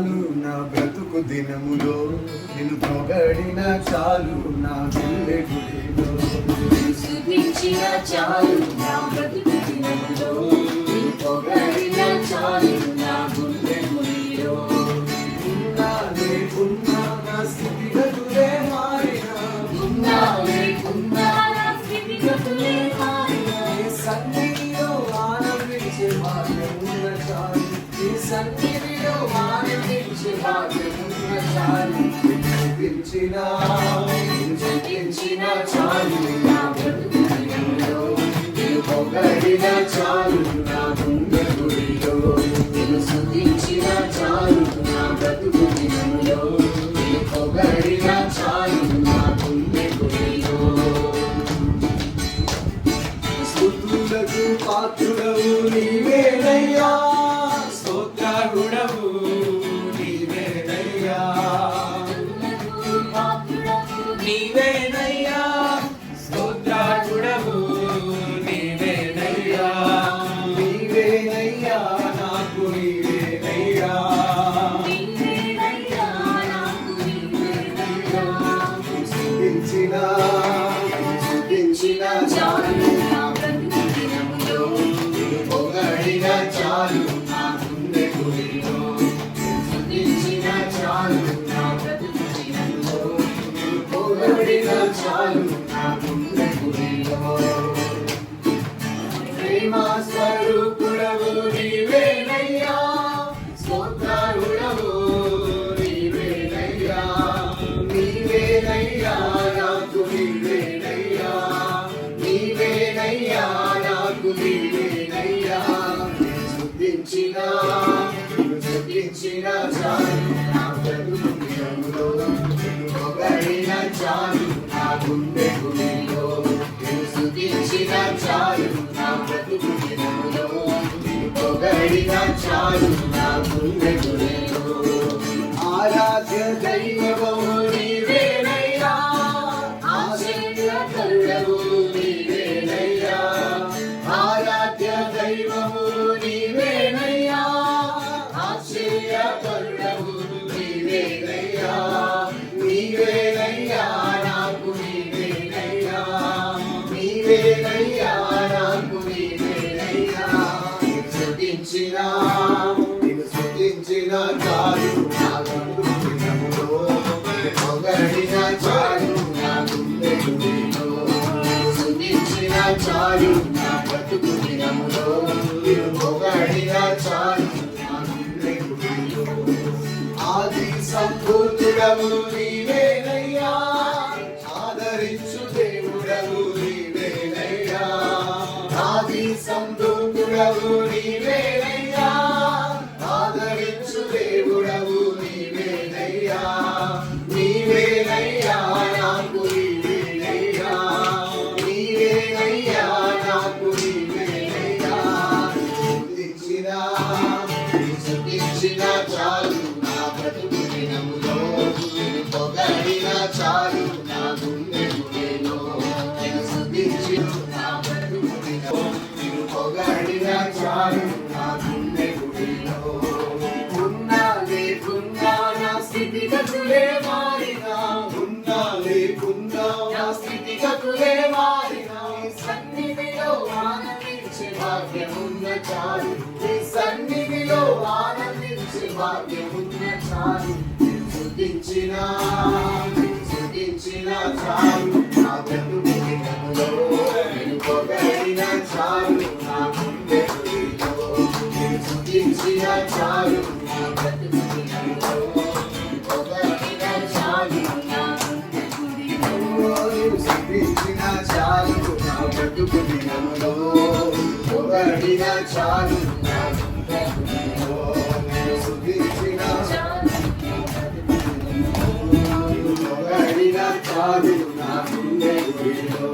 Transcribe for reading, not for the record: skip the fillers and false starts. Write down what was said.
చాలు నా బ్రతుకు దినములో నిన్ను పొగడిన చాలు నా గుండె గుడిలో స్తుతించిన చాలు నా బ్రతుకు దినములో నిన్ను పొగడిన చాలు నా గుండె గుడిలో ఉన్నా లేకున్నా నా స్థితిగతులే మారినా ఉన్నా లేకున్నా నా స్థితిగతులే మారినా నీ సన్నిధిలో ఆనందించే భాగ్యమున్న చాలు నీ సన్నిధిలో ఆనందించే భాగ్యమున్న చాలు స్తుతించిన చాలు నా బ్రతుకు దినములో నిన్ను పొగడిన చాలు నా గుండె గుడిలో నిన్ను స్తుతించిన చాలు నా బ్రతుకు దినములో నిన్ను పొగడిన చాలు నా గుండె గుడిలో స్తుతులకు పాత్రుడవు నీవేనయ్యా స్తోత్రార్హుడవు నీవేనయ్యా నీవేనయ్యా స్తోత్రార్హుడవు నీవేనయ్యా నీవేనయ్యా నాకు నీవేనయ్యా స్తుతించిన చాలు పొగడిన చాలు నా గుండె గుడిలో స్తుతించిన చాలు నా బ్రతుకు దినములో పొగడిన చాలు నా గుండె గుడిలో ప్రేమ స్వరూపుడవు నీవేనయ్యా స్తోత్రార్హుడవు నీవేనయ్యా నీవేనయ్యా నాకు నీవేనయ్యా నీవేనయ్యా నాకు నీవేనయ్యా స్తుతించిన చాలు నా బ్రతుకు దినములో నిన్ను పొగడిన చాలు నా గుండె గుడిలో స్తుతించిన చాలు నా బ్రతుకు దినములో నిన్ను పొగడిన చాలు నా గుండె గుడిలో ఆరాధ్య దైవము నీవేనయ్యా ఆశ్చర్యకరుడవు నీవేనయ్యా ఆరాధ్య దైవము నీవేనయ్యా ఆశ్చర్యకరుడవు నీవేనయ్యా నీవేనయ్యా నాకు నీవేనయ్యా నీవేనయ్యా నాకు నీవేనయ్యా నిన్ను స్తుతించిన చాలు నా గుండె దినములో పొగడిన చాలు నా గుండె గుడిలో స్తుతించిన చాలు నా బ్రతుకు దినములో పొగడిన చాలు నా గుండె గుడిలో ఆది సంపూర్ణుడవు నీవేనయ్యా ఆదరించు దేవుడవు నీవేనయ్యా ఆది సంపూర్ణుడవు నీవేనయ్యా ఆదరించు దేవుడవు నీవేనయ్యా నీవేనయ్యా నాకు నీవేనయ్యా నీవేనయ్యా నాకు నీవేనయ్యా స్తుతించిన చాలు నా బ్రతుకు దినములో నిన్ను పొగడిన చాలు నా గుండె గుడిలో స్తుతించిన నా బ్రతుకు దినములో నిన్ను పొగడిన చాలు నా గుండె గుడిలో ఉన్నా లేకున్నా నా స్థితిగతులే మారినా ఉన్నా లేకున్నా నా స్థితిగతులే మారినా నీ సన్నిధిలో ఆనందించే భాగ్యమున్న చాలు నీ సన్నిధిలో ఆనందించే భాగ్యమున్న చాలు స్తుతించిన చాలు నా బ్రతుకు దినములో నిన్ను పొగడిన చాలు నా గుండె గుడిలో స్తుతించిన చాలు నా బ్రతుకు దినములో పొగడిన చాలు నా గుండె గుడిలో స్తుతించిన చాలు నా బ్రతుకు దినములో పొగడిన చాలు నా గుండె గుడిలో స్తుతించిన పొగడిన చాలు నా గుండె గుడిలో